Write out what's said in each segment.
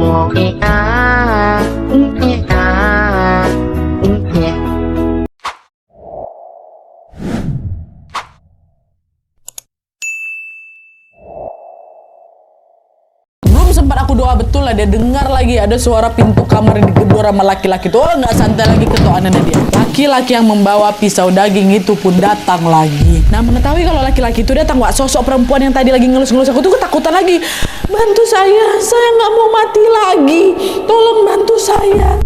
Belum sempat aku doa betul lah, dia dengar lagi ada suara pintu kamar yang digedor sama laki-laki itu. Oh, nggak santai lagi ketuaannya dia. Laki-laki yang membawa pisau daging itu pun datang lagi. Nah, mengetahui kalau laki-laki itu datang, wah, sosok perempuan yang tadi lagi ngelus-ngelus aku tuh ketakutan lagi. Bantu saya nggak mau mati lagi. Tolong bantu saya.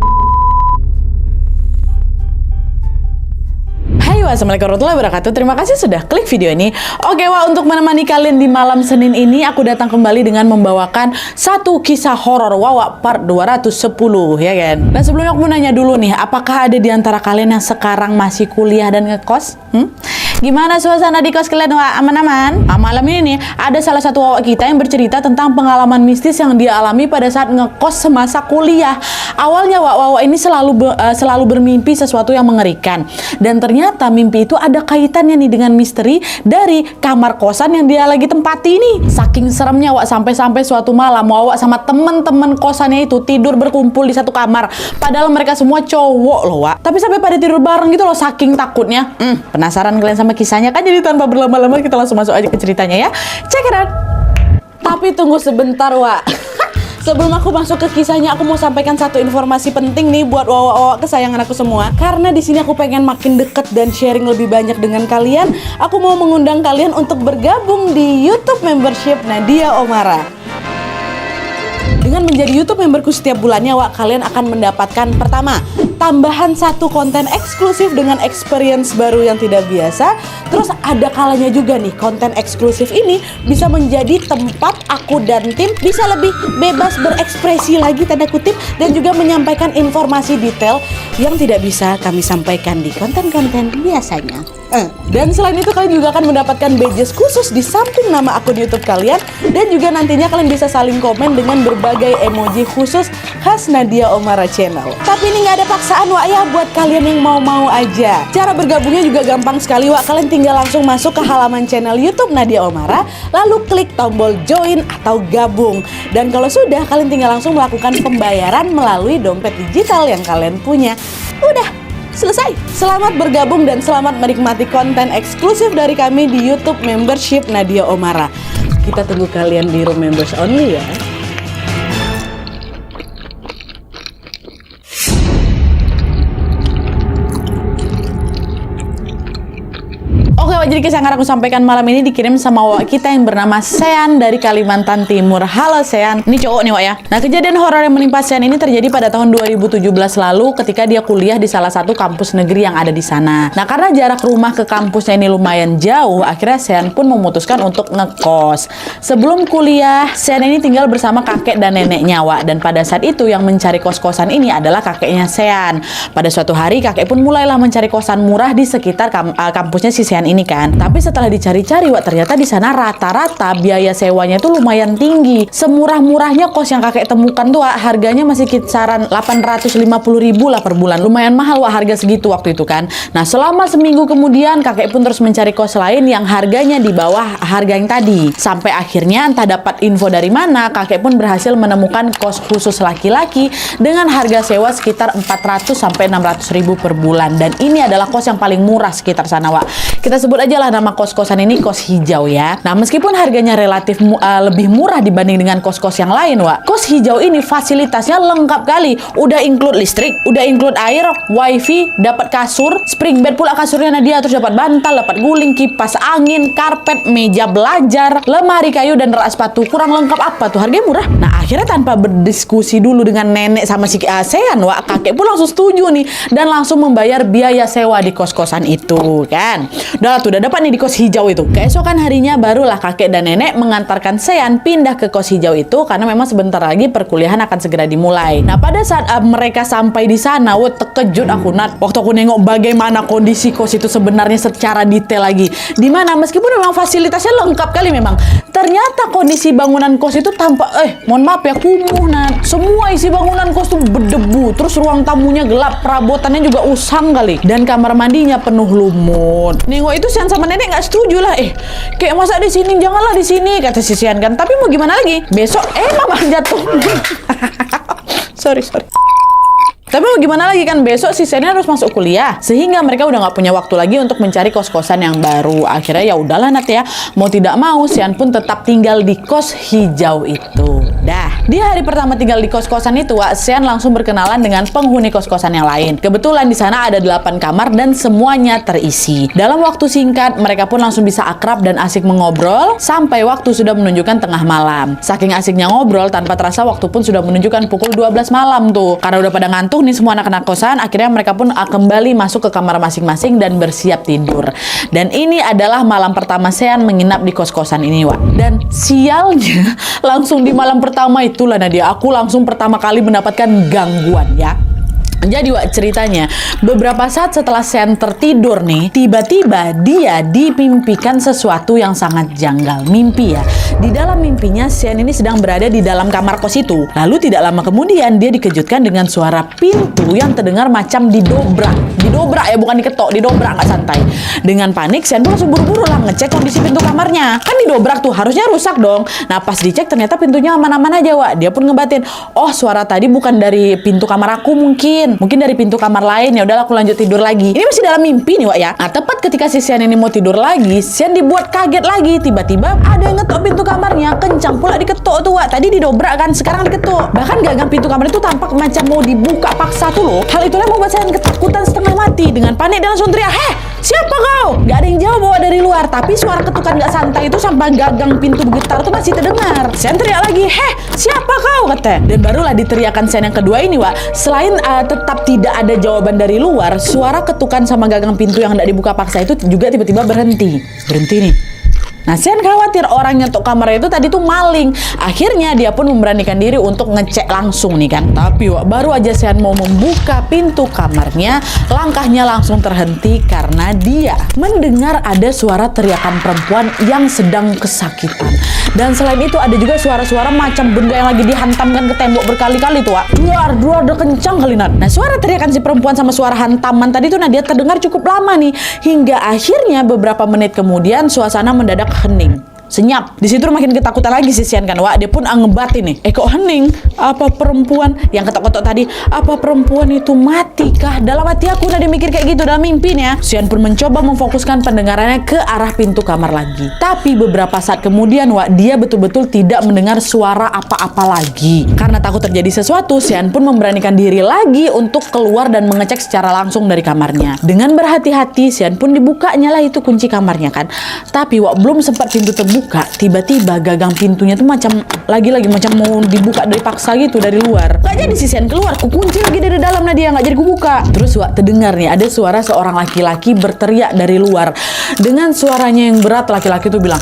Hai, wassalamualaikum warahmatullahi wabarakatuh. Terima kasih sudah klik video ini. Oke, wah, untuk menemani kalian di malam Senin ini, aku datang kembali dengan membawakan satu kisah horor Wawa part 210, ya kan? Dan sebelumnya aku mau nanya dulu nih, apakah ada di antara kalian yang sekarang masih kuliah dan ngekos? Gimana suasana di kos kalian, Wak? Aman-aman? Nah, malam ini nih, ada salah satu Wawa kita yang bercerita tentang pengalaman mistis yang dia alami pada saat ngekos semasa kuliah. Awalnya Wawa ini selalu bermimpi sesuatu yang mengerikan. Dan ternyata mimpi itu ada kaitannya nih dengan misteri dari kamar kosan yang dia lagi tempati ini. Saking seremnya, Wak, sampai-sampai suatu malam Wawa sama temen-temen kosannya itu tidur berkumpul di satu kamar. Padahal mereka semua cowok loh, Wak. Tapi sampai pada tidur bareng gitu loh, saking takutnya. Penasaran kalian sama kisahnya kan? Jadi tanpa berlama-lama kita langsung masuk aja ke ceritanya ya. Check it out. Tapi tunggu sebentar, Wak. Sebelum aku masuk ke kisahnya, aku mau sampaikan satu informasi penting nih buat wawa-wawa kesayangan aku semua. Karena di sini aku pengen makin deket dan sharing lebih banyak dengan kalian. Aku mau mengundang kalian untuk bergabung di YouTube membership Nadia Omara. Dengan menjadi YouTube memberku setiap bulannya, Wak, kalian akan mendapatkan pertama, tambahan satu konten eksklusif dengan experience baru yang tidak biasa. Terus ada kalanya juga nih, konten eksklusif ini bisa menjadi tempat aku dan tim bisa lebih bebas berekspresi lagi, tanda kutip, dan juga menyampaikan informasi detail yang tidak bisa kami sampaikan di konten-konten biasanya. Dan selain itu kalian juga akan mendapatkan badges khusus di samping nama akun YouTube kalian. Dan juga nantinya kalian bisa saling komen dengan berbagai emoji khusus khas Nadia Omara Channel. Tapi ini nggak ada paksaan, Wak, ya, buat kalian yang mau-mau aja. Cara bergabungnya juga gampang sekali, Wak. Kalian tinggal langsung masuk ke halaman channel YouTube Nadia Omara, lalu klik tombol join atau gabung. Dan kalau sudah, kalian tinggal langsung melakukan pembayaran melalui dompet digital yang kalian punya. Udah selesai. Selamat bergabung dan selamat menikmati konten eksklusif dari kami di YouTube membership Nadia Omara. Kita tunggu kalian di room members only ya. Jadi kisah yang aku sampaikan malam ini dikirim sama Wak kita yang bernama Sean dari Kalimantan Timur. Halo Sean, ini cowok nih, Wak, ya. Nah, kejadian horor yang menimpa Sean ini terjadi pada tahun 2017 lalu ketika dia kuliah di salah satu kampus negeri yang ada di sana. Nah, karena jarak rumah ke kampusnya ini lumayan jauh, akhirnya Sean pun memutuskan untuk ngekos. Sebelum kuliah, Sean ini tinggal bersama kakek dan neneknya, Wak. Dan pada saat itu yang mencari kos-kosan ini adalah kakeknya Sean. Pada suatu hari kakek pun mulailah mencari kosan murah di sekitar kampusnya si Sean ini kan. Tapi setelah dicari-cari, Wak, ternyata di sana rata-rata biaya sewanya itu lumayan tinggi. Semurah-murahnya kos yang kakek temukan tuh, Wak, harganya masih kisaran 850.000 lah per bulan. Lumayan mahal, Wak, harga segitu waktu itu kan. Nah, selama seminggu kemudian kakek pun terus mencari kos lain yang harganya di bawah harga yang tadi. Sampai akhirnya entah dapat info dari mana, kakek pun berhasil menemukan kos khusus laki-laki dengan harga sewa sekitar 400 sampai 600.000 per bulan. Dan ini adalah kos yang paling murah sekitar sana, Wak. Kita sebut aja lah nama kos-kosan ini kos hijau ya. Nah, meskipun harganya relatif lebih murah dibanding dengan kos-kos yang lain, Wak, kos hijau ini fasilitasnya lengkap kali. Udah include listrik, udah include air, wifi, dapat kasur, spring bed pula kasurnya Nadia, terus dapat bantal, dapat guling, kipas angin, karpet, meja belajar, lemari kayu, dan rak sepatu. Kurang lengkap apa tuh? Harganya murah. Nah, akhirnya tanpa berdiskusi dulu dengan nenek sama si Sean, Wak, kakek pun langsung setuju nih dan langsung membayar biaya sewa di kos-kosan itu kan. Udah dapat nih di kos hijau itu. Keesokan harinya barulah kakek dan nenek mengantarkan Sean pindah ke kos hijau itu karena memang sebentar lagi perkuliahan akan segera dimulai. Nah, pada saat mereka sampai di sana, terkejut aku, Nat, waktu aku nengok bagaimana kondisi kos itu sebenarnya secara detail lagi. Dimana meskipun memang fasilitasnya lengkap kali memang, ternyata kondisi bangunan kos itu tampak, mohon maaf ya, kumuh, Nat. Semua isi bangunan kos tuh berdebu, terus ruang tamunya gelap, perabotannya juga usang kali, dan kamar mandinya penuh lumut. Nengok itu Sean sama nenek nggak setuju lah. Kayak masa di sini, janganlah di sini, kata si Sean kan. Tapi mau gimana lagi? Besok mama jatuh. sorry. Tapi mau gimana lagi kan, besok si Sean harus masuk kuliah, sehingga mereka udah nggak punya waktu lagi untuk mencari kos-kosan yang baru. Akhirnya ya udahlah Nat ya, mau tidak mau Sean pun tetap tinggal di kos hijau itu. Dah, di hari pertama tinggal di kos-kosan itu, Sean langsung berkenalan dengan penghuni kos-kosan yang lain. Kebetulan di sana ada 8 kamar dan semuanya terisi. Dalam waktu singkat, mereka pun langsung bisa akrab dan asik mengobrol sampai waktu sudah menunjukkan tengah malam. Saking asiknya ngobrol, tanpa terasa waktu pun sudah menunjukkan pukul 12 malam tuh. Karena udah pada ngantuk nih semua anak-anak kosan, akhirnya mereka pun kembali masuk ke kamar masing-masing dan bersiap tidur. Dan ini adalah malam pertama Sean menginap di kos-kosan ini, Dan sialnya, langsung di malam pertama itulah Nadia, aku langsung pertama kali mendapatkan gangguan ya. Jadi ceritanya, beberapa saat setelah Sean tertidur nih, tiba-tiba dia dimimpikan sesuatu yang sangat janggal. Mimpi ya. Di dalam mimpinya, Sean ini sedang berada di dalam kamar kos itu. Lalu tidak lama kemudian, dia dikejutkan dengan suara pintu yang terdengar macam didobrak. Didobrak ya, bukan diketok, didobrak, nggak santai. Dengan panik, Sean pun langsung buru-buru lah ngecek kondisi pintu kamarnya. Kan didobrak tuh, harusnya rusak dong. Nah, pas dicek ternyata pintunya aman-aman aja, Dia pun ngebatin, oh suara tadi bukan dari pintu kamar aku mungkin dari pintu kamar lain. Ya udahlah, aku lanjut tidur lagi. Ini masih dalam mimpi nih, ya. Nah, tepat ketika si Sean ini mau tidur lagi, Sean dibuat kaget lagi. Tiba-tiba ada yang ngetok pintu kamarnya, kencang pula diketok tuh, Tadi didobrak kan, sekarang diketok. Bahkan gagang pintu kamar itu tampak macam mau dibuka paksa tuh loh. Hal itulah membuat Sean ketakutan setengah mati. Dengan panik dan langsung teriak, siapa kau? Gak ada yang jawab dari luar, tapi suara ketukan gak santai itu sampai gagang pintu bergetar tuh masih terdengar. Sean teriak lagi, siapa kau? Kata. Dan barulah diteriakan Sean yang kedua ini, Selain tetap tidak ada jawaban dari luar, suara ketukan sama gagang pintu yang tidak dibuka paksa itu juga tiba-tiba berhenti nih. Nah, Sean khawatir orang nyetok kamar itu tadi tuh maling. Akhirnya dia pun memberanikan diri untuk ngecek langsung nih kan. Tapi baru aja Sean mau membuka pintu kamarnya, langkahnya langsung terhenti karena dia mendengar ada suara teriakan perempuan yang sedang kesakitan. Dan selain itu ada juga suara-suara macam benda yang lagi dihantamkan ke tembok berkali-kali tuh, Duar, udah kencang kali, Nat. Nah, suara teriakan si perempuan sama suara hantaman tadi tuh dia terdengar cukup lama nih. Hingga akhirnya beberapa menit kemudian suasana mendadak hening. Senyap. Di situ makin ketakutan lagi si Sean kan, dia pun ngebatin nih. Kok hening? Apa perempuan yang ketok-ketok tadi? Apa perempuan itu mati kah? Dalam hati aku dia mikir kayak gitu dalam mimpinya. Sean pun mencoba memfokuskan pendengarannya ke arah pintu kamar lagi. Tapi beberapa saat kemudian, dia betul-betul tidak mendengar suara apa-apa lagi. Karena takut terjadi sesuatu, Sean pun memberanikan diri lagi untuk keluar dan mengecek secara langsung dari kamarnya. Dengan berhati-hati, Sean pun dibukanya lah itu kunci kamarnya kan. Tapi belum sempat pintu terbuka, tiba-tiba gagang pintunya tuh macam mau dibuka dari paksa gitu dari luar. Gak jadi si Sean keluar, kunci lagi dari dalam dia nggak jadi kubuka. Terus terdengar nih ada suara seorang laki-laki berteriak dari luar. Dengan suaranya yang berat, laki-laki tuh bilang,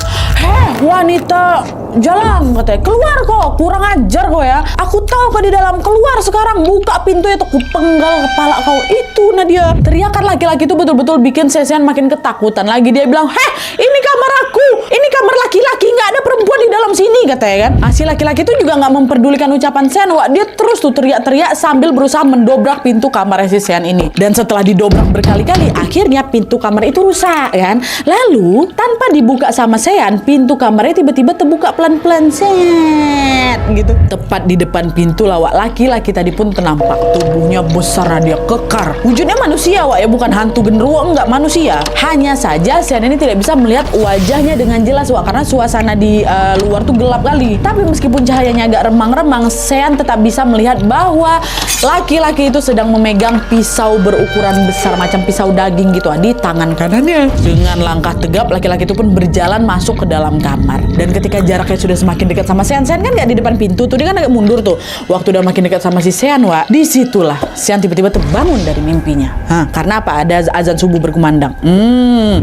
wanita jalan, katanya, keluar kok, kurang ajar kok ya. Aku tahu kok di dalam, keluar sekarang, buka pintunya tuh, kupenggal kepala kau. Itu Nadia. Teriakan laki-laki itu betul-betul bikin Sean makin ketakutan lagi. Dia bilang, ini kamar aku, ini kamar laki-laki, nggak ada perempuan di dalam sini, katanya kan. Si laki-laki itu juga nggak memperdulikan ucapan Sean, dia terus tuh teriak-teriak sambil berusaha mendobrak pintu kamar si Sean ini. Dan setelah didobrak berkali-kali, akhirnya pintu kamar itu rusak kan. Lalu tanpa dibuka sama Sean, pintu kamarnya tiba-tiba terbuka pelan-pelan, set gitu. Tepat di depan pintu laki-laki tadi pun ternampak. Tubuhnya besar, dia kekar. Wujudnya manusia, ya, bukan hantu genderuwo, enggak, manusia. Hanya saja Sean ini tidak bisa melihat wajahnya dengan jelas, karena suasana di luar tuh gelap kali. Tapi meskipun cahayanya agak remang-remang, Sean tetap bisa melihat bahwa laki-laki itu sedang memegang pisau berukuran besar macam pisau daging gitu di tangan kanannya. Dengan langkah tegap, laki-laki itu pun berjalan masuk ke dalam kamar. Dan ketika jaraknya sudah semakin dekat sama Sean kan nggak di depan pintu tuh, dia kan agak mundur tuh. Waktu udah makin dekat sama si Sean, disitulah Sean tiba-tiba terbangun dari mimpinya. Karena apa? Ada azan subuh berkumandang.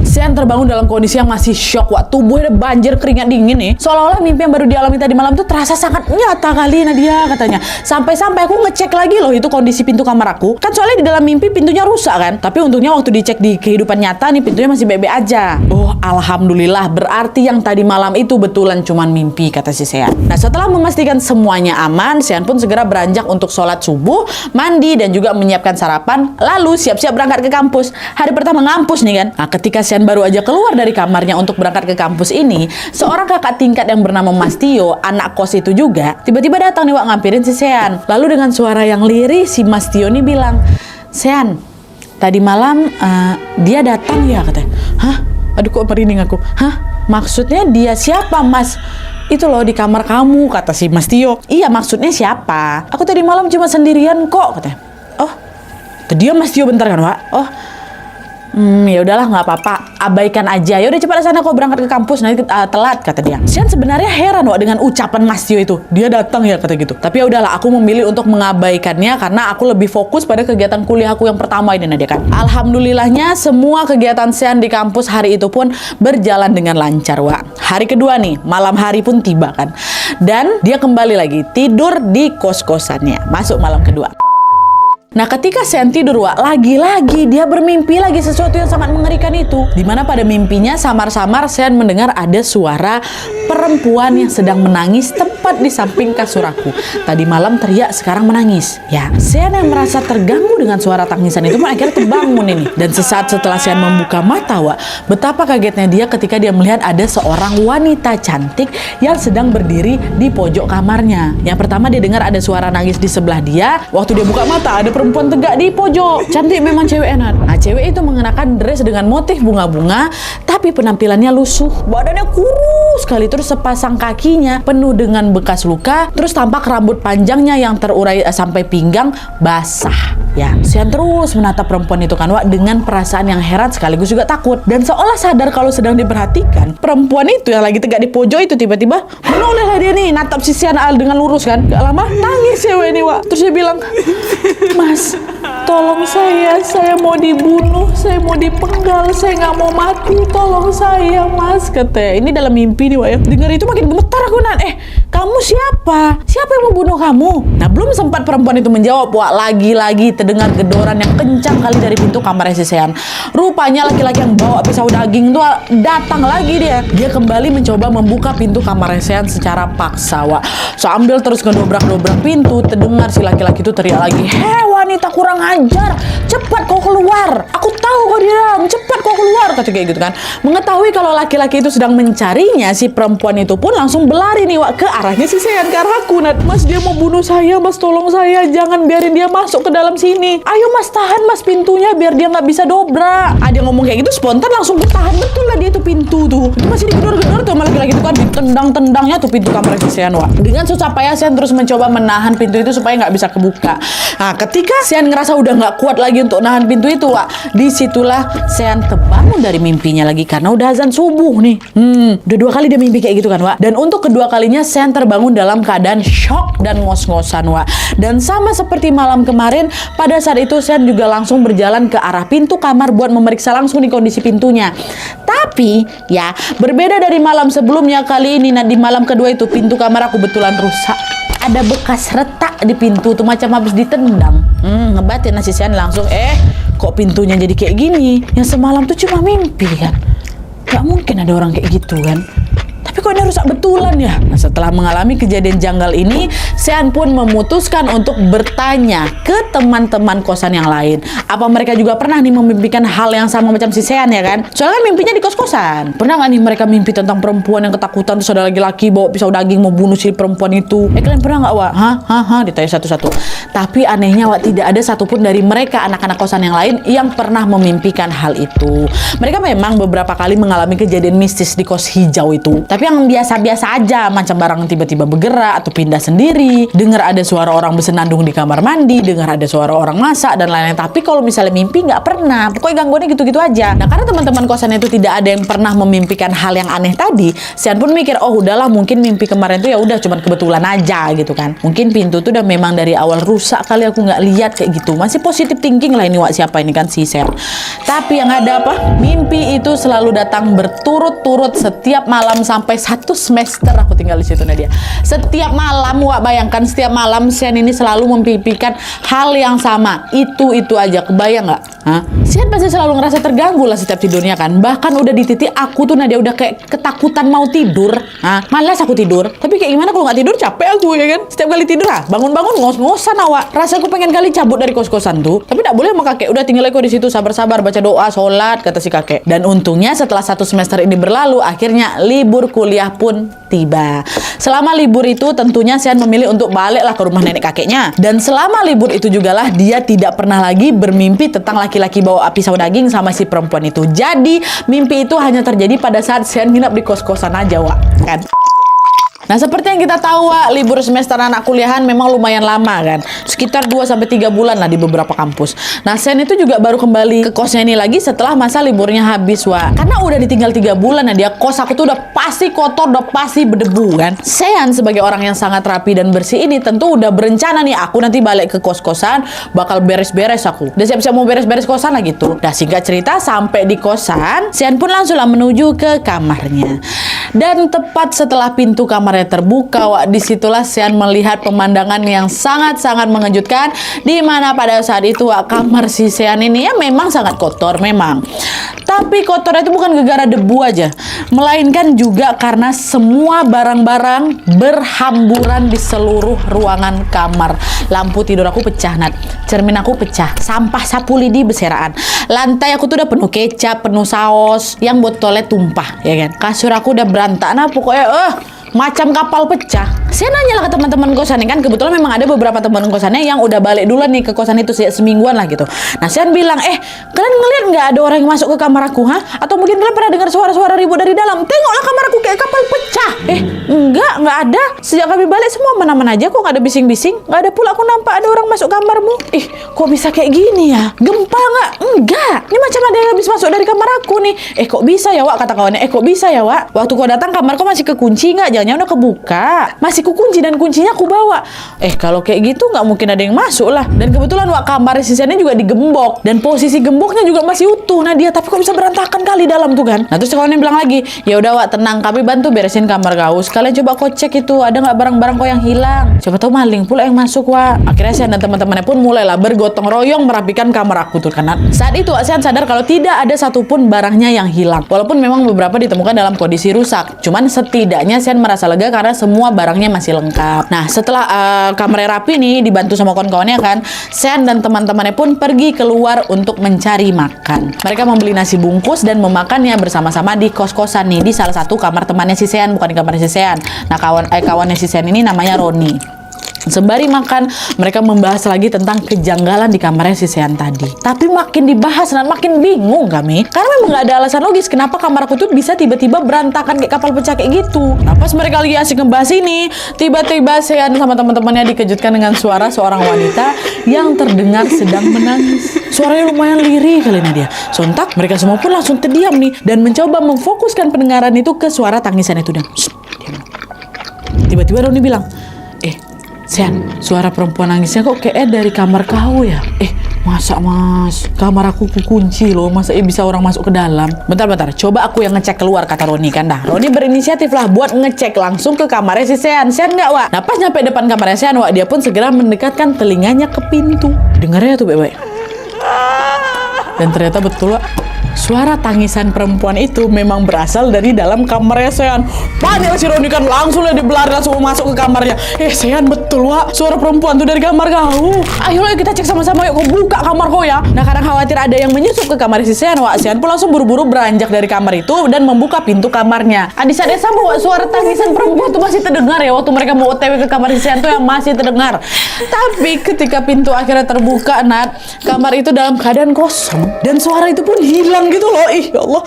Sean terbangun dalam kondisi yang masih shock, tubuhnya banjir anjir keringat dingin nih. Seolah-olah mimpi yang baru dialami tadi malam tuh terasa sangat nyata kali Nadia katanya. Sampai-sampai aku ngecek lagi loh itu kondisi pintu kamar aku. Kan soalnya di dalam mimpi pintunya rusak kan. Tapi untungnya waktu dicek di kehidupan nyata nih pintunya masih baik-baik aja. Oh alhamdulillah, berarti yang tadi malam itu betulan cuman mimpi kata si Sean. Nah setelah memastikan semuanya aman, Sean pun segera beranjak untuk sholat subuh, mandi dan juga menyiapkan sarapan. Lalu siap-siap berangkat ke kampus. Hari pertama ngampus nih kan. Nah ketika Sean baru aja keluar dari kamarnya untuk berangkat ke kampus ini, seorang kakak tingkat yang bernama Mas Tio, anak kos itu juga, tiba-tiba datang nih Wak ngampirin si Sean. Lalu dengan suara yang lirih si Mas Tio nih bilang, "Sean, tadi malam dia datang ya," katanya. "Hah? Aduh kok merinding aku. Hah? Maksudnya dia siapa Mas?" "Itu loh di kamar kamu," kata si Mas Tio. "Iya maksudnya siapa? Aku tadi malam cuma sendirian kok," katanya. "Oh, dia Mas Tio bentar kan Wak? Oh, ya udahlah nggak apa-apa, abaikan aja. Ya udah cepat sana kau berangkat ke kampus nanti telat," kata dia. Sean sebenarnya heran Wak dengan ucapan Mas Tio itu. Dia datang ya kata gitu. Tapi ya udahlah, aku memilih untuk mengabaikannya karena aku lebih fokus pada kegiatan kuliah aku yang pertama ini Nadia kan. Alhamdulillahnya semua kegiatan Sean di kampus hari itu pun berjalan dengan lancar Wak. Hari kedua nih, malam hari pun tiba kan. Dan dia kembali lagi tidur di kos-kosannya. Masuk malam kedua. Nah ketika Sean tidur Wak, lagi-lagi dia bermimpi lagi sesuatu yang sangat mengerikan itu. Dimana pada mimpinya samar-samar Sean mendengar ada suara perempuan yang sedang menangis tepat di samping kasur aku. Tadi malam teriak, sekarang menangis. Ya, Sean yang merasa terganggu dengan suara tangisan itu akhirnya terbangun ini. Dan sesaat setelah Sean membuka mata Wak, betapa kagetnya dia ketika dia melihat ada seorang wanita cantik yang sedang berdiri di pojok kamarnya. Yang pertama dia dengar ada suara nangis di sebelah dia. Waktu dia buka mata ada perempuan tegak di pojok. Cantik memang cewek enak. Nah cewek itu mengenakan dress dengan motif bunga-bunga, tapi penampilannya lusuh, badannya kurus sekali, terus sepasang kakinya penuh dengan bekas luka, terus tampak rambut panjangnya yang terurai sampai pinggang basah. Ya, Sean terus menatap perempuan itu kan Wak dengan perasaan yang heran sekaligus juga takut. Dan seolah sadar kalau sedang diperhatikan, perempuan itu yang lagi tegak di pojok itu tiba-tiba menolehlah dia nih natap si Sean dengan lurus kan. Gak lama nangis cewek ini Wak. Terus dia bilang, "Mas, tolong saya mau dibunuh, saya mau dipenggal, saya nggak mau mati, tolong saya Mas," katanya. Ini dalam mimpi nih Wak ya. Dengar itu makin gemetar aku kamu siapa? Siapa yang mau bunuh kamu? Nah belum sempat perempuan itu menjawab Wak, lagi-lagi terdengar gedoran yang kencang kali dari pintu kamar si Sean. Rupanya laki-laki yang bawa pisau daging itu datang lagi dia. Dia kembali mencoba membuka pintu kamar Sean secara paksa Wak. Sambil terus ngedobrak-dobrak pintu, terdengar si laki-laki itu teriak lagi, "Hei wanita kurang ajar, cepat kau keluar. Aku tahu kau di dalam, cepat kau keluar," kata kayak gitu kan. Mengetahui kalau laki-laki itu sedang mencarinya, si perempuan itu pun langsung berlari nih Wak ke arahnya si Sean, ke arahku. "Mas, dia mau bunuh saya Mas, tolong saya, jangan biarin dia masuk ke dalam sini. Ayo Mas, tahan Mas pintunya biar dia nggak bisa dobrak." Dia ngomong kayak gitu spontan langsung bertahan betul lah dia tuh pintu tuh. Itu masih digedor-gedor tuh sama laki-laki itu kan, ditendang-tendangnya tuh pintu kamar si Sean Wak. Dengan susah payah Sean terus mencoba menahan pintu itu supaya nggak bisa kebuka. Nah ketika Sean ngerasa udah nggak kuat lagi untuk nahan pintu itu Wak, disitulah Sean terbangun dari mimpinya lagi karena udah azan subuh nih. Udah 2 kali dia mimpi kayak gitu kan Wak. Dan untuk kedua kalinya Sean terbangun dalam keadaan shock dan ngos-ngosan Wak. Dan sama seperti malam kemarin, pada saat itu Sean juga langsung berjalan ke arah pintu kamar buat memeriksa langsung di kondisi pintunya. Tapi ya berbeda dari malam sebelumnya, kali ini di malam kedua itu pintu kamar aku betulan rusak. Ada bekas retak di pintu tuh macam habis ditendang. Ngebatin nasi Sean langsung, kok pintunya jadi kayak gini? Yang semalam tuh cuma mimpi kan? Gak mungkin ada orang kayak gitu kan? Tapi kok ini rusak betulan ya? Nah, setelah mengalami kejadian janggal ini, Sean pun memutuskan untuk bertanya ke teman-teman kosan yang lain. Apa mereka juga pernah nih memimpikan hal yang sama macam si Sean ya kan? Soalnya kan mimpinya di kos-kosan. Pernah nggak nih mereka mimpi tentang perempuan yang ketakutan terus ada laki-laki bawa pisau daging mau bunuh si perempuan itu? Kalian pernah nggak Wak? Hah? Ditanya satu-satu. Tapi anehnya Wak, tidak ada satupun dari mereka anak-anak kosan yang lain yang pernah memimpikan hal itu. Mereka memang beberapa kali mengalami kejadian mistis di kos hijau itu. Tapi yang biasa-biasa aja, macam barang tiba-tiba bergerak atau pindah sendiri, dengar ada suara orang bersenandung di kamar mandi, dengar ada suara orang masak dan lain-lain. Tapi kalau misalnya mimpi nggak pernah, pokoknya gangguannya gitu-gitu aja. Nah karena teman-teman kosan itu tidak ada yang pernah memimpikan hal yang aneh tadi, Sean pun mikir, oh udahlah mungkin mimpi kemarin tuh ya udah cuman kebetulan aja gitu kan. Mungkin pintu tuh udah memang dari awal rusak kali, aku nggak lihat kayak gitu. Masih positive thinking lah ini Wak, siapa ini kan si Sean. Tapi yang ada apa? Mimpi itu selalu datang berturut-turut setiap malam sampai sampai 1 semester aku tinggal di situ Nadia. Setiap malam, Wak, bayangkan setiap malam Sian ini selalu memimpikan hal yang sama. Itu aja, kebayang nggak? Hah? Sian pasti selalu ngerasa terganggu lah setiap tidurnya kan. Bahkan udah di titik aku tuh Nadia udah kayak ketakutan mau tidur. Hah? Malas aku tidur. Tapi kayak gimana kalau nggak tidur, capek aku ya kan. Setiap kali tidur bangun-bangun ngos-ngosan awak. Rasa aku pengen kali cabut dari kos-kosan tuh. Tapi tak boleh sama kakek. Udah tinggal aku di situ sabar-sabar baca doa, sholat kata si kakek. Dan untungnya setelah 1 semester ini berlalu, akhirnya libur kuliah pun tiba. Selama libur itu tentunya Sian memilih untuk baliklah ke rumah nenek kakeknya. Dan selama libur itu jugalah dia tidak pernah lagi bermimpi tentang laki-laki bawa pisau daging sama si perempuan itu. Jadi mimpi itu hanya terjadi pada saat Sian nginap di kos-kosan aja, Wak, kan? Nah, seperti yang kita tahu, Wak, libur semester anak kuliahan memang lumayan lama kan. Sekitar 2-3 bulan lah di beberapa kampus. Nah, Sian itu juga baru kembali ke kosnya ini lagi setelah masa liburnya habis, Wak. Karena udah ditinggal 3 bulan, nah dia kos aku tuh udah pasti kotor, udah pasti berdebu kan. Sian sebagai orang yang sangat rapi dan bersih ini tentu udah berencana nih, aku nanti balik ke kos-kosan bakal beres-beres aku. Udah siap-siap mau beres-beres kosan lah gitu. Nah, singkat cerita sampai di kosan, Sian pun langsung lah menuju ke kamarnya. Dan tepat setelah pintu kamar terbuka, Wak, disitulah Sian melihat pemandangan yang sangat-sangat mengejutkan, di mana pada saat itu, Wak, kamar si Sian ini ya memang sangat kotor memang. Tapi kotornya itu bukan gara-gara debu aja, melainkan juga karena semua barang-barang berhamburan di seluruh ruangan kamar. Lampu tidur aku pecah, Nat. Cermin aku pecah, sampah sapu lidi berserakan. Lantai aku tuh udah penuh kecap, penuh saus, yang botolnya tumpah, ya kan. Kasur aku udah berantakan, nah pokoknya macam kapal pecah. Saya nanya lah ke teman-teman kosan kan, kebetulan memang ada beberapa teman kosannya yang udah balik duluan nih ke kosan itu semingguan lah gitu. Nah, saya bilang, kalian ngeliat nggak ada orang yang masuk ke kamar aku, ha? Atau mungkin kalian pernah dengar suara-suara ribut dari dalam? Tengoklah kamar aku kayak kapal pecah. Nggak ada. Sejak kami balik semua aman-aman aja, kok nggak ada bising-bising. Nggak ada pula aku nampak ada orang masuk kamarmu. Kok bisa kayak gini ya? Gempa nggak? Enggak. Ini macam ada yang habis masuk dari kamar aku nih. Kok bisa ya, Wak? Kata kawannya. Kok bisa ya, Wak? Waktu kau datang kamar kau masih kekunci nggak? Jangan udah kebuka. Masih kukunci dan kuncinya aku bawa. Kalau kayak gitu nggak mungkin ada yang masuk lah. Dan kebetulan, Wak, kamar sisanya juga digembok dan posisi gemboknya juga masih utuh. Nah dia, tapi kok bisa berantakan kali dalam tuh kan. Nah terus kawannya bilang lagi, ya udah, Wak, tenang, kami bantu beresin kamar kau. Sekalian coba kau cek itu ada nggak barang-barang kau yang hilang. Coba tahu maling pula yang masuk, Wak. Akhirnya Sian dan teman-temannya pun mulailah bergotong royong merapikan kamar aku tuh kan. Saat itu Sian sadar kalau tidak ada satupun barangnya yang hilang. Walaupun memang beberapa ditemukan dalam kondisi rusak. Cuman setidaknya Sian merasa lega karena semua barangnya masih lengkap. Nah, setelah kamarnya rapi nih, dibantu sama kawan-kawannya kan, Sian dan teman-temannya pun pergi keluar untuk mencari makan. Mereka membeli nasi bungkus dan memakannya bersama-sama di kos-kosan nih, di salah satu kamar temannya si Sian, bukan di kamarnya si Sian. Nah, kawannya si Sian ini namanya Roni. Sembari makan, mereka membahas lagi tentang kejanggalan di kamarnya si Sian tadi. Tapi makin dibahas dan makin bingung kami. Karena memang nggak ada alasan logis kenapa kamar aku tuh bisa tiba-tiba berantakan kayak kapal pecah kayak gitu. Nah, pas mereka lagi asik ngebahas ini, tiba-tiba Sian sama teman-temannya dikejutkan dengan suara seorang wanita yang terdengar sedang menangis. Suaranya lumayan lirih kali ini dia. Sontak mereka semua pun langsung terdiam nih dan mencoba memfokuskan pendengaran itu ke suara tangisan itu. Dan tiba-tiba Roni bilang, Sian, suara perempuan nangisnya kok kayak dari kamar kau ya? Masa, Mas? Kamar aku kunci loh, masa bisa orang masuk ke dalam? Bentar, coba aku yang ngecek keluar, kata Roni kan. Dah, Roni berinisiatif lah buat ngecek langsung ke kamarnya si Sian. Sian nggak, Wak? Nah, pas nyampe depan kamarnya Sian, Wak, dia pun segera mendekatkan telinganya ke pintu. Dengarnya tuh baik-baik. Dan ternyata betul, Wak. Suara tangisan perempuan itu memang berasal dari dalam kamarnya Sian. Panik si Roni kan, langsung dia berlari langsung masuk ke kamarnya. Sian, betul, Wak, suara perempuan tuh dari kamar kau. Ayo kita cek sama-sama, yuk, kau buka kamar kau ya. Nah, karena khawatir ada yang menyusup ke kamar si Sian, Wak, Sian pun langsung buru-buru beranjak dari kamar itu dan membuka pintu kamarnya. Di saat yang sama, Wak, suara tangisan perempuan tuh masih terdengar ya waktu mereka mau OTW ke kamar si Sian tuh yang masih terdengar. Tapi ketika pintu akhirnya terbuka, Nat, kamar itu dalam keadaan kosong dan suara itu pun hilang gitu loh. Ya Allah.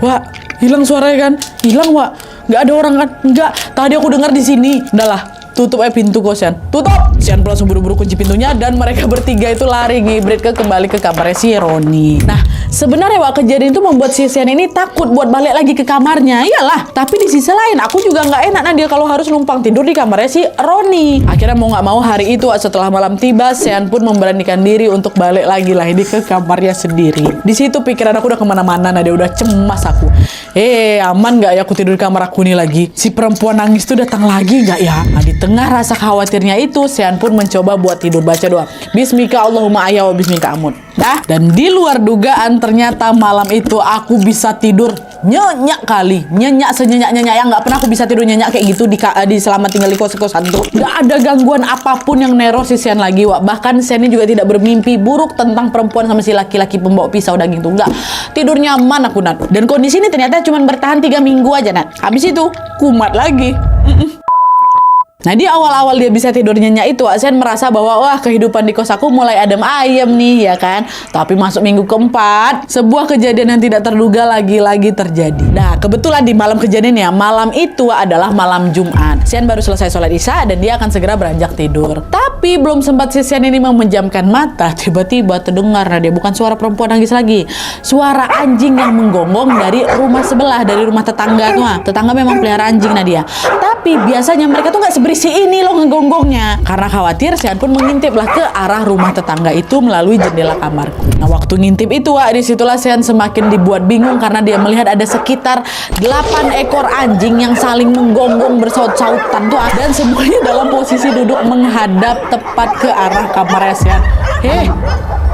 Wak, hilang suaranya kan? Hilang, Wak. Nggak ada orang kan? Nggak. Tadi aku dengar di sini. Udahlah, tutup pintu kosan. Tutup! Sian langsung buru-buru kunci pintunya dan mereka bertiga itu lari ngibrit kembali ke kamarnya si Roni. Nah, sebenarnya kejadian itu membuat si Sian ini takut buat balik lagi ke kamarnya. Iyalah, tapi di sisi lain aku juga nggak enak Nadia kalau harus numpang tidur di kamarnya si Roni. Akhirnya mau nggak mau hari itu setelah malam tiba, Sian pun memberanikan diri untuk balik lagi lah ini ke kamarnya sendiri. Di situ pikiran aku udah kemana-mana, Nadia udah cemas aku. Aman nggak ya aku tidur di kamar aku nih lagi? Si perempuan nangis tuh datang lagi nggak ya? Nah, di tengah rasa khawatirnya itu, Sian pun mencoba buat tidur baca doa. Bismika Allahumma ahya wa bismika amut. Nah, dan di luar dugaan ternyata malam itu aku bisa tidur nyenyak kali. Nyenyak senyenyak-nyenyak yang nggak pernah aku bisa tidur nyenyak kayak gitu di selama tinggal di kos-kosan tuh. Nggak ada gangguan apapun yang neror si Sian lagi, Bahkan Sian ini juga tidak bermimpi buruk tentang perempuan sama si laki-laki pembawa pisau daging tuh. Nggak. Tidur nyaman aku, Nat. Dan kondisi ini ternyata cuma bertahan 3 minggu aja, Nat. Habis itu kumat lagi. Nah, di awal-awal dia bisa tidur nyenyak itu, Sian merasa bahwa wah, kehidupan di kos aku mulai adem ayem nih, ya kan? Tapi masuk minggu keempat, sebuah kejadian yang tidak terduga lagi-lagi terjadi. Nah, kebetulan di malam kejadiannya, malam itu adalah malam Jumat. Sian baru selesai sholat Isya dan dia akan segera beranjak tidur. Tapi belum sempat si Sian ini memejamkan mata, tiba-tiba terdengar dia bukan suara perempuan nangis lagi. Suara anjing yang menggonggong dari rumah sebelah, dari rumah tetangga tuh. Tetangga memang pelihara anjing Nadia. Tapi biasanya mereka tuh nggak berisi ini loh ngegonggongnya. Karena khawatir, Sian pun mengintiplah ke arah rumah tetangga itu melalui jendela kamarku. Nah, waktu ngintip itu, disitulah Sian semakin dibuat bingung karena dia melihat ada sekitar 8 ekor anjing yang saling menggonggong bersaut-sautan tuh, dan semuanya dalam posisi duduk menghadap tepat ke arah kamarnya Sian.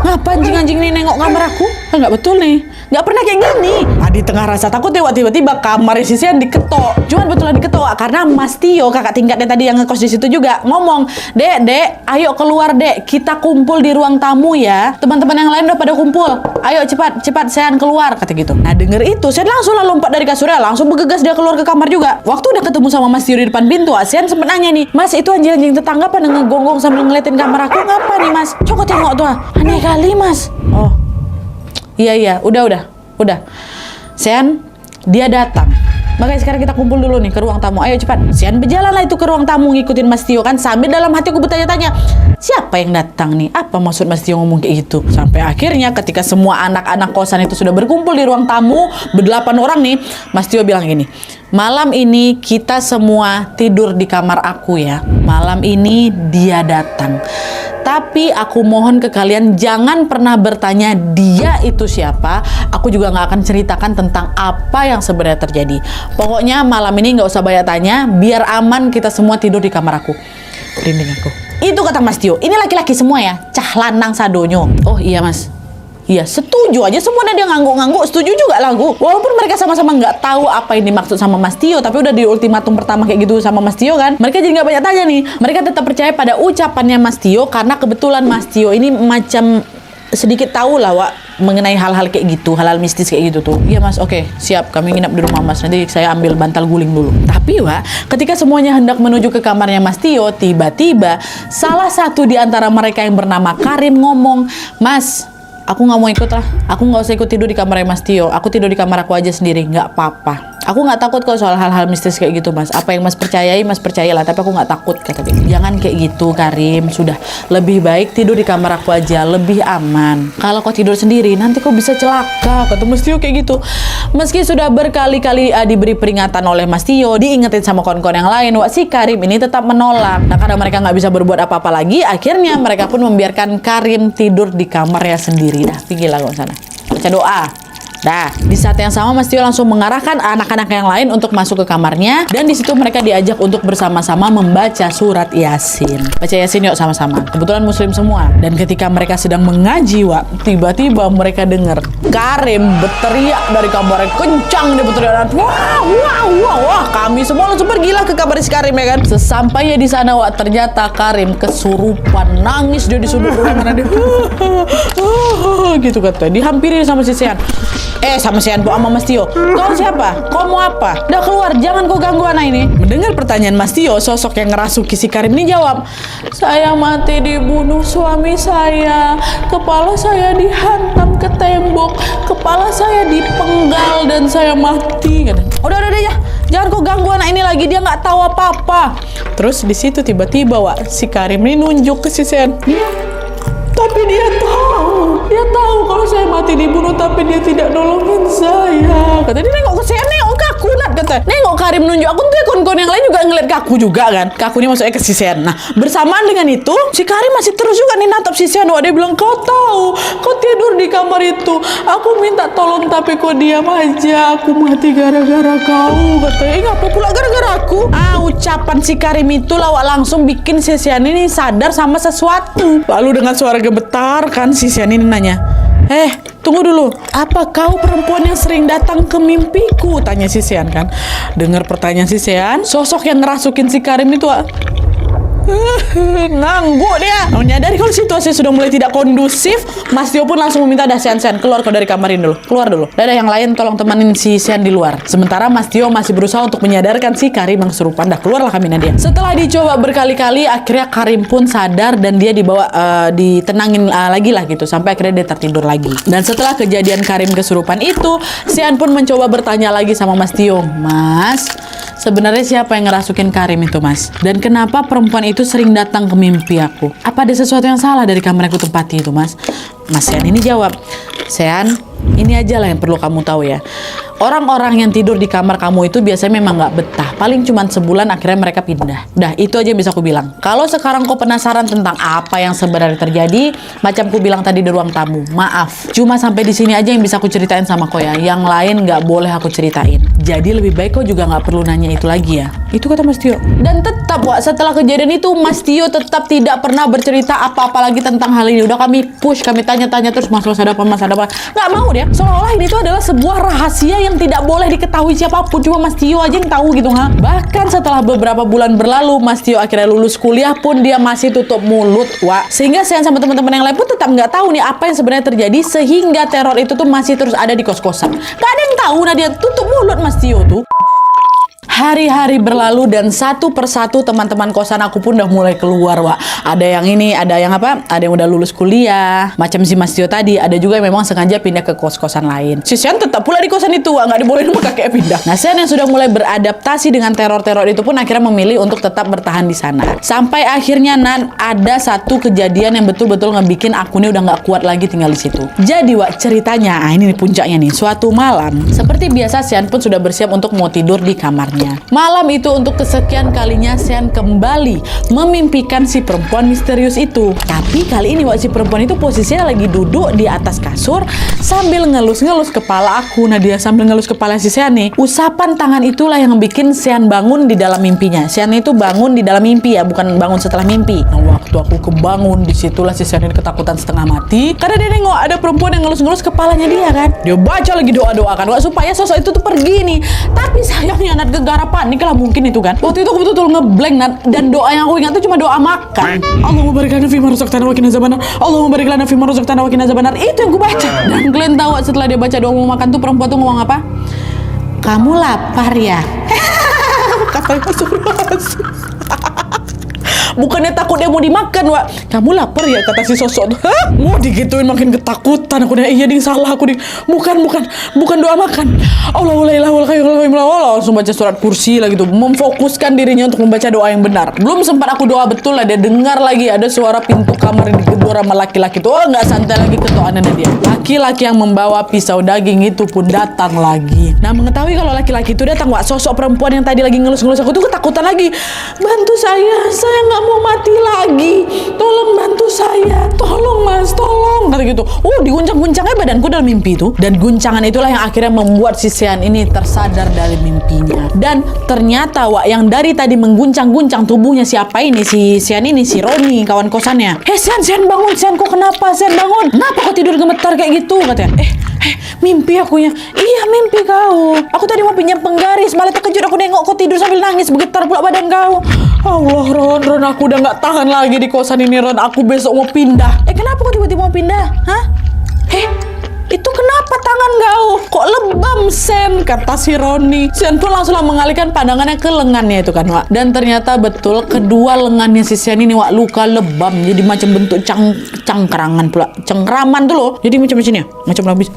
Ngapa anjing-anjing ini nengok kamar aku? Nggak betul nih. Nggak pernah kayak gini. Nah, di tengah rasa takut tiba-tiba kamar si Sian diketok. Cuman betulan diketok karena Mas Tio, kakak tingkatnya tadi yang ngekos di situ juga ngomong, Dek, ayo keluar Dek, kita kumpul di ruang tamu ya. Teman-teman yang lain udah pada kumpul. Ayo cepat Sian keluar, kata gitu. Nah, denger itu Sian langsung lah lompat dari kasurnya, langsung bergegas dia keluar ke kamar juga. Waktu udah ketemu sama Mas Tio di depan pintu, Sian sempet nanya nih, Mas, itu anjing-anjing tetangga pada ngegonggong sambil ngeliatin kamar aku ngapa nih Mas? Coba tengok tuh, aneh kali Mas. Oh, iya, udah. Sian, dia datang. Makanya sekarang kita kumpul dulu nih ke ruang tamu. Ayo cepat. Sian berjalanlah itu ke ruang tamu ngikutin Mas Tio kan, sambil dalam hati aku bertanya-tanya, siapa yang datang nih? Apa maksud Mas Tio ngomong kayak gitu? Sampai akhirnya ketika semua anak-anak kosan itu sudah berkumpul di ruang tamu, ber-8 orang nih, Mas Tio bilang gini, malam ini kita semua tidur di kamar aku ya. Malam ini dia datang. Tapi aku mohon ke kalian jangan pernah bertanya dia itu siapa. Aku juga nggak akan ceritakan tentang apa yang sebenarnya terjadi. Pokoknya malam ini nggak usah banyak tanya, biar aman kita semua tidur di kamar aku. Rinding aku. Itu kata Mas Tio. Ini laki-laki semua ya, cah lanang sadonyo. Oh iya Mas. Iya, setuju aja semuanya dia ngangguk-ngangguk, setuju juga lah aku. Walaupun mereka sama-sama nggak tahu apa yang dimaksud sama Mas Tio, tapi udah di ultimatum pertama kayak gitu sama Mas Tio kan. Mereka jadi nggak banyak tanya nih. Mereka tetap percaya pada ucapannya Mas Tio karena kebetulan Mas Tio ini macam sedikit tahu lah mengenai hal-hal kayak gitu, hal-hal mistis kayak gitu tuh. Iya Mas, oke, siap. Kami nginap di rumah Mas. Nanti saya ambil bantal guling dulu. Tapi ketika semuanya hendak menuju ke kamarnya Mas Tio, tiba-tiba salah satu di antara mereka yang bernama Karim ngomong, Mas, aku nggak mau ikut lah. Aku nggak usah ikut tidur di kamarnya Mas Tio. Aku tidur di kamar aku aja sendiri. Nggak apa-apa. Aku nggak takut kok soal hal-hal mistis kayak gitu Mas. Apa yang Mas percayai, Mas percayalah. Tapi aku nggak takut, kata dia. Jangan kayak gitu Karim. Sudah, lebih baik tidur di kamar aku aja. Lebih aman. Kalau kau tidur sendiri, nanti kau bisa celaka, kata Mas Tio kayak gitu. Meski sudah berkali-kali diberi peringatan oleh Mas Tio, diingetin sama kawan-kawan yang lain, si Karim ini tetap menolak. Nah, karena mereka nggak bisa berbuat apa-apa lagi, akhirnya mereka pun membiarkan Karim tidur di kamarnya sendiri. Dah, pergilah ke sana. Baca doa. Dah, di saat yang sama Mas Tio langsung mengarahkan anak-anak yang lain untuk masuk ke kamarnya, dan di situ mereka diajak untuk bersama-sama membaca surat Yasin. Baca Yasin yuk sama-sama. Kebetulan muslim semua. Dan ketika mereka sedang mengaji, tiba-tiba mereka dengar Karim berteriak dari kamarnya, kencang dia berteriak. Wah, kami semua langsung pergilah ke kamar si Karim ya kan. Sesampainya di sana, ternyata Karim kesurupan, nangis dia di sudut ruangan dia. Gitu katanya. Dihampiri sama si Sian. Sama Sian sama Mas Tio. Kau siapa? Kau mau apa? Udah keluar, jangan kau ganggu anak ini. Mendengar pertanyaan Mas Tio, sosok yang ngerasuki si Karim ini jawab, saya mati dibunuh suami saya. Kepala saya dihantam ke tembok. Kepala saya dipenggal dan saya mati. Udah ya. Jangan kau ganggu anak ini lagi, dia nggak tahu apa-apa. Terus di situ tiba-tiba Wak, si Karim ini nunjuk ke si Sen. Tapi dia tahu kalau saya mati dibunuh, tapi dia tidak nolongin saya. Kata dia, nengok ke saya, nengok ke aku, Nat, kata. Nengok Karim nunjuk aku, tuh kawan-kawan yang lain juga ngeliat ke aku juga kan. Ke aku ini maksudnya ke si Sen. Nah, bersamaan dengan itu, si Karim masih terus juga nih natap si Sen. Wah, dia bilang, kau tahu, kau tidur di kamar itu. Aku minta tolong tapi kau diam aja. Aku mati gara-gara kau. Katanya, ngapa pula gara-gara aku? Ucapan si Karim itu lawak langsung bikin si Sen ini sadar sama sesuatu. Lalu dengan suara gemetar kan si Sen ini nanya, tunggu dulu, apa kau perempuan yang sering datang ke mimpiku? Tanya si Sean kan. Dengar pertanyaan si Sean, sosok yang ngerasukin si Karim itu ngangguk dia. Menyadari kalau situasi sudah mulai tidak kondusif, Mas Tio pun langsung meminta Sean, keluar kau dari kamar ini dulu, keluar dulu. Ada yang lain tolong temanin si Sean di luar. Sementara Mas Tio masih berusaha untuk menyadarkan si Karim yang kesurupan. Dah keluarlah kami Nadia. Setelah dicoba berkali-kali, akhirnya Karim pun sadar dan dia dibawa ditenangin lagi lah gitu, sampai akhirnya dia tertidur lagi. Dan setelah kejadian Karim kesurupan itu, Sean pun mencoba bertanya lagi sama Mas Tio, Mas, sebenarnya siapa yang ngerasukin Karim itu, Mas? Dan kenapa perempuan itu sering datang ke mimpi aku? Apa ada sesuatu yang salah dari kamar aku tempati itu, Mas? Mas Sean ini jawab, Sean, ini aja lah yang perlu kamu tahu ya. Orang-orang yang tidur di kamar kamu itu biasanya memang nggak betah. Paling cuma sebulan akhirnya mereka pindah. Dah, itu aja yang bisa aku bilang. Kalau sekarang kau penasaran tentang apa yang sebenarnya terjadi, macam ku bilang tadi di ruang tamu, maaf. Cuma sampai di sini aja yang bisa aku ceritain sama kau ya. Yang lain nggak boleh aku ceritain. Jadi lebih baik kau juga nggak perlu nanya itu lagi ya. Itu kata Mas Tio. Dan tetap, Wak, setelah kejadian itu, Mas Tio tetap tidak pernah bercerita apa-apa lagi tentang hal ini. Udah kami push, kami tanya-tanya terus, Mas ada apa, Mas ada apa. Nggak mau dia. Seolah-olah ini tuh adalah sebuah rahasia yang tidak boleh diketahui siapapun, cuma Mas Tio aja yang tahu gitu, ha? Bahkan setelah beberapa bulan berlalu, Mas Tio akhirnya lulus kuliah pun dia masih tutup mulut, Wak. Sehingga saya sama teman-teman yang lain pun tetap nggak tahu nih apa yang sebenarnya terjadi, sehingga teror itu tuh masih terus ada di kos-kosan. Gak ada yang tahu, nah dia tutup mulut Mas Tio tuh. Hari-hari berlalu dan satu persatu teman-teman kosan aku pun udah mulai keluar, Wak. Ada yang ini, ada yang apa? Ada yang udah lulus kuliah, macam si Mas Tio tadi. Ada juga yang memang sengaja pindah ke kos-kosan lain. Si Sean tetap pula di kosan itu, Wak. Nggak dibolehin sama kakek pindah. Nah, Sean yang sudah mulai beradaptasi dengan teror-teror itu pun akhirnya memilih untuk tetap bertahan di sana. Sampai akhirnya ada satu kejadian yang betul-betul ngebikin aku ini udah nggak kuat lagi tinggal di situ. Jadi, Wak, ceritanya, ini nih puncaknya nih. Suatu malam, seperti biasa Sean pun sudah bersiap untuk mau tidur di kamarnya. Malam itu untuk kesekian kalinya Sean kembali memimpikan si perempuan misterius itu. Tapi kali ini Wak, si perempuan itu posisinya lagi duduk di atas kasur sambil ngelus-ngelus kepala aku. Nah, dia sambil ngelus kepala si Sean nih. Usapan tangan itulah yang bikin Sean bangun di dalam mimpinya. Sean itu bangun di dalam mimpi ya, bukan bangun setelah mimpi. Nah, waktu aku kebangun, disitulah si Sean ini ketakutan setengah mati. Karena dia nengok ada perempuan yang ngelus-ngelus kepalanya dia kan. Dia baca lagi doa-doa kan, Wak, supaya sosok itu tuh pergi nih. Tapi sayangnya Nat gegara panik lah mungkin itu kan. Waktu itu aku betul-betul ngeblank, Nat. Dan doa yang aku ingat tuh cuma doa makan. Allahumma barik lana fima razaqtana wa qina azabannar. Allahumma barik lana fima razaqtana wa qina azabannar. Itu yang aku baca. Dan kalian tahu setelah dia baca doa mau makan tuh perempuan tuh ngomong apa? Kamu lapar ya? Katanya astagfirullahaladzim. Bukannya takut dia mau dimakan, Wak. Kamu lapar ya, kata si sosok tuh. Hah? Mau digituin makin ketakutan aku. Iya ding, salah aku ding. Bukan doa makan. Allah langsung baca surat kursi lah gitu, memfokuskan dirinya untuk membaca doa yang benar. Belum sempat aku doa betul lah, dia dengar lagi ada suara pintu kamar yang digedor sama laki-laki tuh. Oh, nggak santai lagi ketuaannya dia. Laki-laki yang membawa pisau daging itu pun datang lagi. Nah, mengetahui kalau laki-laki itu datang, Wak, sosok perempuan yang tadi lagi ngelus-ngelus aku tuh ketakutan lagi. Bantu saya nggak mau mati lagi. Tolong bantu saya. Tolong Mas, tolong. Kata gitu. Diguncang-guncangnya badanku dalam mimpi itu. Dan guncangan itulah yang akhirnya membuat si Sean ini tersadar dari mimpinya. Dan ternyata, Wak, yang dari tadi mengguncang-guncang tubuhnya siapa ini? Si Sean ini, si Roni, kawan kosannya. Sean bangun, Sean, kok kenapa? Sean bangun. Kenapa kok tidur gemetar kayak gitu? Katanya. Mimpi akunya. Iya, mimpi kau. Aku tadi mau pinjam penggaris, malah terkejut aku nengok kau tidur sambil nangis, bergetar pula badan kau. Allah, Ron, aku udah gak tahan lagi di kosan ini, Ron. Aku besok mau pindah. Kenapa kok tiba-tiba mau pindah? Hah? Itu kenapa tangan kau? Kok lebam, Sen? Kata si Roni. Sen pun langsung mengalihkan pandangannya ke lengannya itu kan, Wak. Dan ternyata betul kedua lengannya si Sen ini, Wak, luka lebam. Jadi macam bentuk cangkrangan pula. Cengkraman tuh loh. Jadi macam sini ya. Macam habis.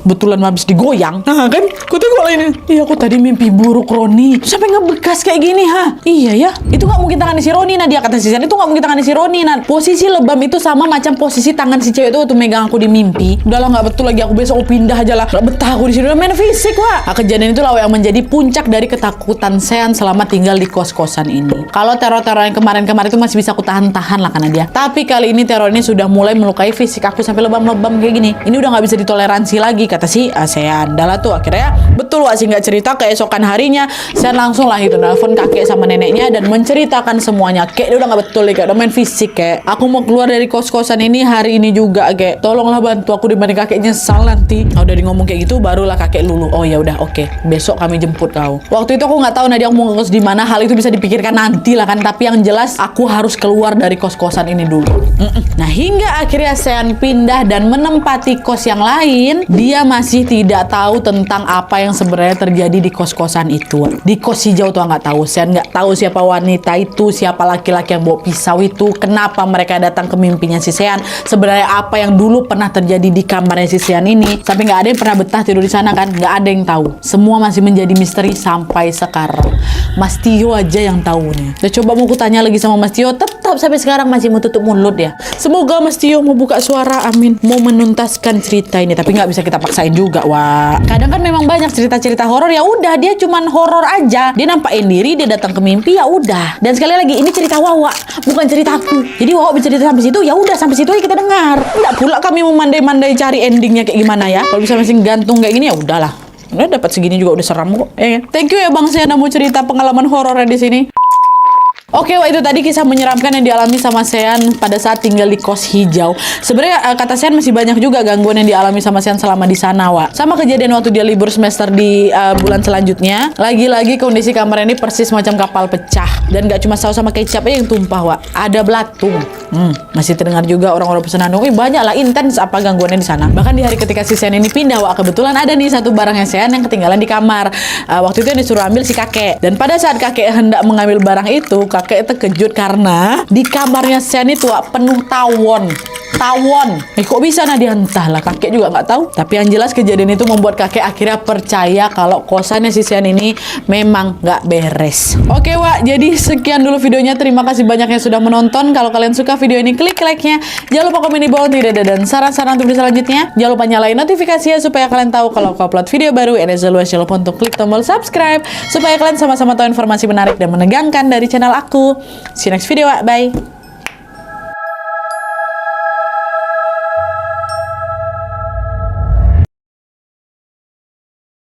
betulan habis digoyang. Nah kan, kau tengok lah ini. Iya, aku tadi mimpi buruk Roni. Sampai ngebekas kayak gini, ha? Iya ya, itu nggak mungkin tangan si Roni, Nadia kata si Sian. Itu nggak mungkin tangan si Roni, Nad. Posisi lebam itu sama macam posisi tangan si cewek itu waktu megang aku di mimpi. Udahlah, nggak betul lagi, aku besok pindah aja lah. Nggak betah aku di sini, udah main fisik, Wak. Nah, kejadian itulah yang menjadi puncak dari ketakutan Sean selama tinggal di kos-kosan ini. Kalau teror-teror yang kemarin-kemarin itu masih bisa aku tahan-tahan lah karena dia. Tapi kali ini teror ini sudah mulai melukai fisik aku sampai lebam-lebam kayak gini. Ini udah nggak bisa ditoleransi lagi, kata si Sean. Dah lah tuh akhirnya betul Wak sih nggak cerita. Keesokan harinya Sean langsung lah itu nelfon kakek sama neneknya dan menceritakan semuanya. Kayak dia udah nggak betul kayak udah main fisik kayak. Aku mau keluar dari kos-kosan ini hari ini juga kayak. Tolonglah bantu aku dibanding kakek nyesal nanti. Nah, udah di ngomong kayak gitu barulah kakek lulu. Oh ya udah oke. Besok kami jemput kau. Waktu itu aku nggak tahu Nadia mau ngekos di mana. Hal itu bisa dipikirkan nanti lah kan. Tapi yang jelas aku harus keluar dari kos-kosan ini dulu. Nah hingga akhirnya Sean pindah dan menempati kos yang lain, dia masih tidak tahu tentang apa yang sebenarnya terjadi di kos-kosan itu. Di kos hijau tuh nggak tahu. Sean nggak tahu siapa wanita itu, siapa laki-laki yang bawa pisau itu, kenapa mereka datang ke mimpinya si Sean, sebenarnya apa yang dulu pernah terjadi di kamarnya si Sean ini, sampai nggak ada yang pernah betah tidur di sana kan, nggak ada yang tahu. Semua masih menjadi misteri sampai sekarang. Mas Tio aja yang tahu nih. Udah coba mau kutanya lagi sama Mas Tio, tetap sampai sekarang masih mau tutup mulut ya. Semoga Mas Tio mau buka suara, amin. Mau menuntaskan cerita ini, tapi nggak bisa kita paksain juga, Wak. Kadang kan memang banyak cerita-cerita horor, ya udah dia cuman horor aja. Dia nampakin diri, dia datang ke mimpi, ya udah. Dan sekali lagi ini cerita Wawa, bukan cerita aku. Jadi Wawa bercerita sampai situ, ya udah sampai situ aja kita dengar. Nggak pula kami memandai-mandai cari endingnya kayak gimana ya. Kalau bisa masih gantung kayak gini ya udahlah. Udah dapat segini juga udah seram kok. Thank you ya Bang Sean mau cerita pengalaman horornya di sini. Oke, Wak, itu tadi kisah menyeramkan yang dialami sama Sean pada saat tinggal di kos hijau. Sebenarnya kata Sean masih banyak juga gangguan yang dialami sama Sean selama di sana, Wak. Sama kejadian waktu dia libur semester di bulan selanjutnya. Lagi-lagi kondisi kamar ini persis macam kapal pecah. Dan gak cuma saus sama kecap aja yang tumpah, Wak. Ada belatung. Masih terdengar juga orang-orang pesanan. Banyak lah, intens apa gangguannya di sana. Bahkan di hari ketika si Sean ini pindah, Wak, kebetulan ada nih satu barangnya Sean yang ketinggalan di kamar. Waktu itu yang disuruh ambil si kakek. Dan pada saat kakek hendak mengambil barang itu, kakek terkejut karena di kamarnya Sean itu penuh tawon. Kok bisa Nadia? Entahlah, kakek juga nggak tahu. Tapi yang jelas kejadian itu membuat kakek akhirnya percaya kalau kosannya si Sean ini memang nggak beres. Oke, Wak, jadi sekian dulu videonya. Terima kasih banyak yang sudah menonton. Kalau kalian suka video ini, klik like-nya. Jangan lupa komen di bawah tidak ada dan saran-saran untuk video selanjutnya. Jangan lupa nyalain notifikasinya supaya kalian tahu kalau aku upload video baru. And as always, jangan lupa untuk klik tombol subscribe supaya kalian sama-sama tahu informasi menarik dan menegangkan dari channel aku. See you next video, Wak. Bye.